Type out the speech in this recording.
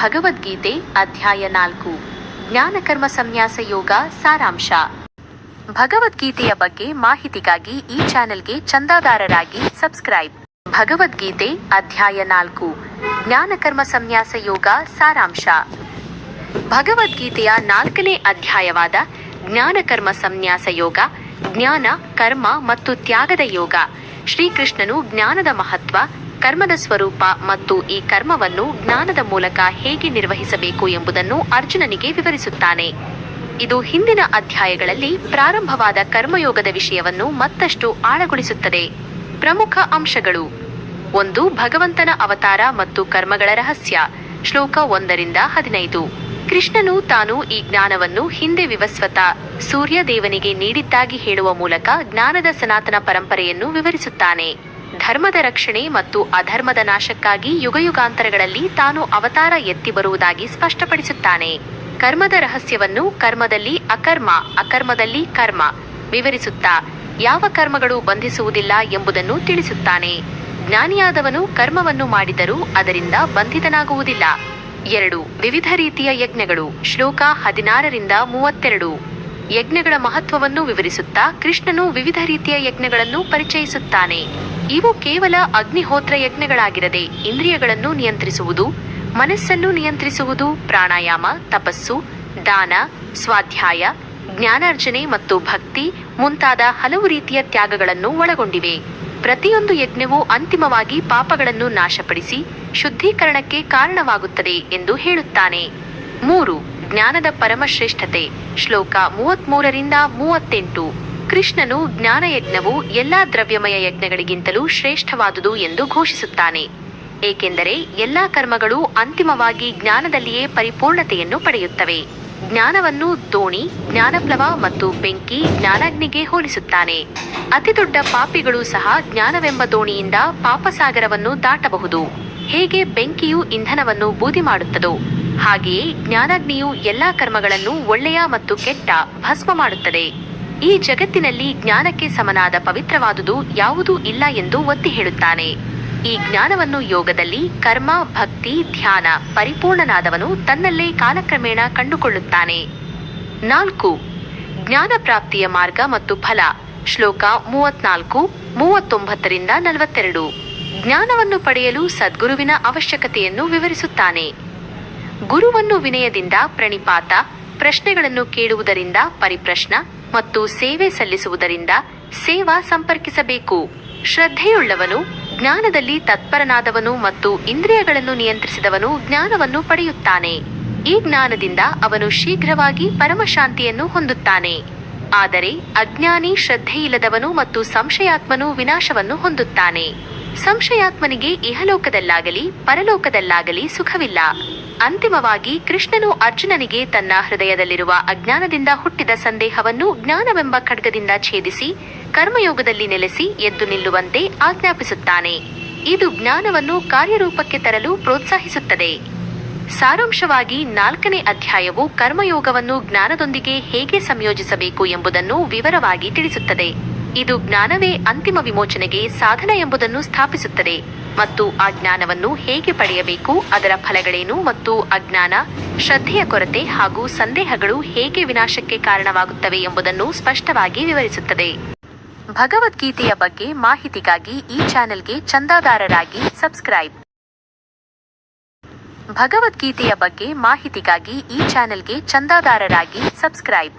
ಭಗವದ್ಗೀತೆ ಅಧ್ಯಾಯ 4 ಜ್ಞಾನಕರ್ಮ ಸಂನ್ಯಾಸ ಯೋಗ ಸಾರಾಂಶ. ಭಗವದ್ಗೀತೆಯ ಬಗ್ಗೆ ಮಾಹಿತಿಗಾಗಿ ಈ ಚಾನೆಲ್ಗೆ ಚಂದಾದಾರರಾಗಿ ಸಬ್ಸ್ಕ್ರೈಬ್. ಭಗವದ್ಗೀತೆ ಅಧ್ಯಾಯ 4 ಜ್ಞಾನಕರ್ಮ ಸಂನ್ಯಾಸ ಯೋಗ ಸಾರಾಂಶ. ಭಗವದ್ಗೀತೆಯ 4ನೇ ಅಧ್ಯಾಯವಾದ ಜ್ಞಾನಕರ್ಮ ಸಂನ್ಯಾಸ ಯೋಗ, ಜ್ಞಾನ, ಕರ್ಮ ಮತ್ತು ತ್ಯಾಗದ ಯೋಗ. ಶ್ರೀಕೃಷ್ಣನು ಜ್ಞಾನದ ಮಹತ್ವ, ಕರ್ಮದ ಸ್ವರೂಪ ಮತ್ತು ಈ ಕರ್ಮವನ್ನು ಜ್ಞಾನದ ಮೂಲಕ ಹೇಗೆ ನಿರ್ವಹಿಸಬೇಕು ಎಂಬುದನ್ನು ಅರ್ಜುನನಿಗೆ ವಿವರಿಸುತ್ತಾನೆ. ಇದು ಹಿಂದಿನ ಅಧ್ಯಾಯಗಳಲ್ಲಿ ಪ್ರಾರಂಭವಾದ ಕರ್ಮಯೋಗದ ವಿಷಯವನ್ನು ಮತ್ತಷ್ಟು ಆಳಗೊಳಿಸುತ್ತದೆ. ಪ್ರಮುಖ ಅಂಶಗಳು: 1. ಭಗವಂತನ ಅವತಾರ ಮತ್ತು ಕರ್ಮಗಳ ರಹಸ್ಯ. ಶ್ಲೋಕ 1-15. ಕೃಷ್ಣನು ತಾನು ಈ ಜ್ಞಾನವನ್ನು ಹಿಂದೆ ವಿವಸ್ವತ ಸೂರ್ಯ ದೇವನಿಗೆ ನೀಡಿದ್ದಾಗಿ ಹೇಳುವ ಮೂಲಕ ಜ್ಞಾನದ ಸನಾತನ ಪರಂಪರೆಯನ್ನು ವಿವರಿಸುತ್ತಾನೆ. ಧರ್ಮದ ರಕ್ಷಣೆ ಮತ್ತು ಅಧರ್ಮದ ನಾಶಕ್ಕಾಗಿ ಯುಗಯುಗಾಂತರಗಳಲ್ಲಿ ತಾನು ಅವತಾರ ಎತ್ತಿ ಬರುವುದಾಗಿ ಸ್ಪಷ್ಟಪಡಿಸುತ್ತಾನೆ. ಕರ್ಮದ ರಹಸ್ಯವನ್ನು ಕರ್ಮದಲ್ಲಿ ಅಕರ್ಮ, ಅಕರ್ಮದಲ್ಲಿ ಕರ್ಮ ವಿವರಿಸುತ್ತಾ ಯಾವ ಕರ್ಮಗಳು ಬಂಧಿಸುವುದಿಲ್ಲ ಎಂಬುದನ್ನು ತಿಳಿಸುತ್ತಾನೆ. ಜ್ಞಾನಿಯಾದವನು ಕರ್ಮವನ್ನು ಮಾಡಿದರೂ ಅದರಿಂದ ಬಂಧಿತನಾಗುವುದಿಲ್ಲ. 2. ವಿವಿಧ ರೀತಿಯ ಯಜ್ಞಗಳು. ಶ್ಲೋಕ 16-32. ಯಜ್ಞಗಳ ಮಹತ್ವವನ್ನು ವಿವರಿಸುತ್ತಾ ಕೃಷ್ಣನು ವಿವಿಧ ರೀತಿಯ ಯಜ್ಞಗಳನ್ನು ಪರಿಚಯಿಸುತ್ತಾನೆ. ಇವು ಕೇವಲ ಅಗ್ನಿಹೋತ್ರ ಯಜ್ಞಗಳಾಗಿರದೆ ಇಂದ್ರಿಯಗಳನ್ನು ನಿಯಂತ್ರಿಸುವುದು, ಮನಸ್ಸನ್ನು ನಿಯಂತ್ರಿಸುವುದು, ಪ್ರಾಣಾಯಾಮ, ತಪಸ್ಸು, ದಾನ, ಸ್ವಾಧ್ಯಾಯ, ಜ್ಞಾನಾರ್ಜನೆ ಮತ್ತು ಭಕ್ತಿ ಮುಂತಾದ ಹಲವು ರೀತಿಯ ತ್ಯಾಗಗಳನ್ನು ಒಳಗೊಂಡಿವೆ. ಪ್ರತಿಯೊಂದು ಯಜ್ಞವೂ ಅಂತಿಮವಾಗಿ ಪಾಪಗಳನ್ನು ನಾಶಪಡಿಸಿ ಶುದ್ಧೀಕರಣಕ್ಕೆ ಕಾರಣವಾಗುತ್ತದೆ ಎಂದು ಹೇಳುತ್ತಾನೆ. 3. ಜ್ಞಾನದ ಪರಮಶ್ರೇಷ್ಠತೆ. ಶ್ಲೋಕ 33-38. ಕೃಷ್ಣನು ಜ್ಞಾನಯಜ್ಞವು ಎಲ್ಲಾ ದ್ರವ್ಯಮಯ ಯಜ್ಞಗಳಿಗಿಂತಲೂ ಶ್ರೇಷ್ಠವಾದುದು ಎಂದು ಘೋಷಿಸುತ್ತಾನೆ, ಏಕೆಂದರೆ ಎಲ್ಲಾ ಕರ್ಮಗಳು ಅಂತಿಮವಾಗಿ ಜ್ಞಾನದಲ್ಲಿಯೇ ಪರಿಪೂರ್ಣತೆಯನ್ನು ಪಡೆಯುತ್ತವೆ. ಜ್ಞಾನವನ್ನು ದೋಣಿ, ಜ್ಞಾನಪ್ಲವ ಮತ್ತು ಬೆಂಕಿ, ಜ್ಞಾನಾಗ್ನಿಗೆ ಹೋಲಿಸುತ್ತಾನೆ. ಅತಿದೊಡ್ಡ ಪಾಪಿಗಳು ಸಹ ಜ್ಞಾನವೆಂಬ ದೋಣಿಯಿಂದ ಪಾಪಸಾಗರವನ್ನು ದಾಟಬಹುದು. ಹೇಗೆ ಬೆಂಕಿಯು ಇಂಧನವನ್ನು ಬೂದಿ ಮಾಡುತ್ತದೋ ಹಾಗೆಯೇ ಜ್ಞಾನಾಗ್ನಿಯು ಎಲ್ಲಾ ಕರ್ಮಗಳನ್ನು ಒಳ್ಳೆಯ ಮತ್ತು ಕೆಟ್ಟ ಭಸ್ಮ ಮಾಡುತ್ತದೆ. ಈ ಜಗತ್ತಿನಲ್ಲಿ ಜ್ಞಾನಕ್ಕೆ ಸಮನಾದ ಪವಿತ್ರವಾದುದು ಯಾವುದೂ ಇಲ್ಲ ಎಂದು ಒತ್ತಿ ಹೇಳುತ್ತಾನೆ. ಈ ಜ್ಞಾನವನ್ನು ಯೋಗದಲ್ಲಿ ಕರ್ಮ, ಭಕ್ತಿ, ಧ್ಯಾನ ಪರಿಪೂರ್ಣನಾದವನು ತನ್ನಲ್ಲೇ ಕಾಲಕ್ರಮೇಣ ಕಂಡುಕೊಳ್ಳುತ್ತಾನೆ. 4. ಜ್ಞಾನ ಪ್ರಾಪ್ತಿಯ ಮಾರ್ಗ ಮತ್ತು ಫಲ. ಶ್ಲೋಕ 34-39-42. ಜ್ಞಾನವನ್ನು ಪಡೆಯಲು ಸದ್ಗುರುವಿನ ಅವಶ್ಯಕತೆಯನ್ನು ವಿವರಿಸುತ್ತಾನೆ. ಗುರುವನ್ನು ವಿನಯದಿಂದ ಪ್ರಣಿಪಾತ, ಪ್ರಶ್ನೆಗಳನ್ನು ಕೇಳುವುದರಿಂದ ಪರಿಪ್ರಶ್ನ ಮತ್ತು ಸೇವೆ ಸಲ್ಲಿಸುವುದರಿಂದ ಸೇವಾ ಸಂಪರ್ಕಿಸಬೇಕು. ಶ್ರದ್ಧೆಯುಳ್ಳವನು, ಜ್ಞಾನದಲ್ಲಿ ತತ್ಪರನಾದವನು ಮತ್ತು ಇಂದ್ರಿಯಗಳನ್ನು ನಿಯಂತ್ರಿಸಿದವನು ಜ್ಞಾನವನ್ನು ಪಡೆಯುತ್ತಾನೆ. ಈ ಜ್ಞಾನದಿಂದ ಅವನು ಶೀಘ್ರವಾಗಿ ಪರಮಶಾಂತಿಯನ್ನು ಹೊಂದುತ್ತಾನೆ. ಆದರೆ ಅಜ್ಞಾನಿ, ಶ್ರದ್ಧೆಯಿಲ್ಲದವನು ಮತ್ತು ಸಂಶಯಾತ್ಮನು ವಿನಾಶವನ್ನು ಹೊಂದುತ್ತಾನೆ. ಸಂಶಯಾತ್ಮನಿಗೆ ಇಹಲೋಕದಲ್ಲಾಗಲಿ ಪರಲೋಕದಲ್ಲಾಗಲಿ ಸುಖವಿಲ್ಲ. ಅಂತಿಮವಾಗಿ ಕೃಷ್ಣನು ಅರ್ಜುನನಿಗೆ ತನ್ನ ಹೃದಯದಲ್ಲಿರುವ ಅಜ್ಞಾನದಿಂದ ಹುಟ್ಟಿದ ಸಂದೇಹವನ್ನು ಜ್ಞಾನವೆಂಬ ಖಡ್ಗದಿಂದ ಛೇದಿಸಿ ಕರ್ಮಯೋಗದಲ್ಲಿ ನೆಲೆಸಿ ಎದ್ದು ನಿಲ್ಲುವಂತೆ ಆಜ್ಞಾಪಿಸುತ್ತಾನೆ. ಇದು ಜ್ಞಾನವನ್ನು ಕಾರ್ಯರೂಪಕ್ಕೆ ತರಲು ಪ್ರೋತ್ಸಾಹಿಸುತ್ತದೆ. ಸಾರಾಂಶವಾಗಿ 4ನೇ ಅಧ್ಯಾಯವು ಕರ್ಮಯೋಗವನ್ನು ಜ್ಞಾನದೊಂದಿಗೆ ಹೇಗೆ ಸಂಯೋಜಿಸಬೇಕು ಎಂಬುದನ್ನು ವಿವರವಾಗಿ ತಿಳಿಸುತ್ತದೆ. ಇದು ಜ್ಞಾನವೇ ಅಂತಿಮ ವಿಮೋಚನೆಗೆ ಸಾಧನ ಎಂಬುದನ್ನು ಸ್ಥಾಪಿಸುತ್ತದೆ ಮತ್ತು ಆ ಜ್ಞಾನವನ್ನು ಹೇಗೆ ಪಡೆಯಬೇಕು, ಅದರ ಫಲಗಳೇನು ಮತ್ತು ಅಜ್ಞಾನ, ಶ್ರದ್ಧೆಯ ಕೊರತೆ ಹಾಗೂ ಸಂದೇಹಗಳು ಹೇಗೆ ವಿನಾಶಕ್ಕೆ ಕಾರಣವಾಗುತ್ತವೆ ಎಂಬುದನ್ನು ಸ್ಪಷ್ಟವಾಗಿ ವಿವರಿಸುತ್ತದೆ. ಭಗವದ್ಗೀತೆಯ ಬಗ್ಗೆ ಮಾಹಿತಿಗಾಗಿ ಈ ಚಾನೆಲ್ಗೆ ಚಂದಾದಾರರಾಗಿ ಸಬ್ಸ್ಕ್ರೈಬ್. ಭಗವದ್ಗೀತೆಯ ಬಗ್ಗೆ ಮಾಹಿತಿಗಾಗಿ ಈ ಚಾನೆಲ್ಗೆ ಚಂದಾದಾರರಾಗಿ ಸಬ್ಸ್ಕ್ರೈಬ್.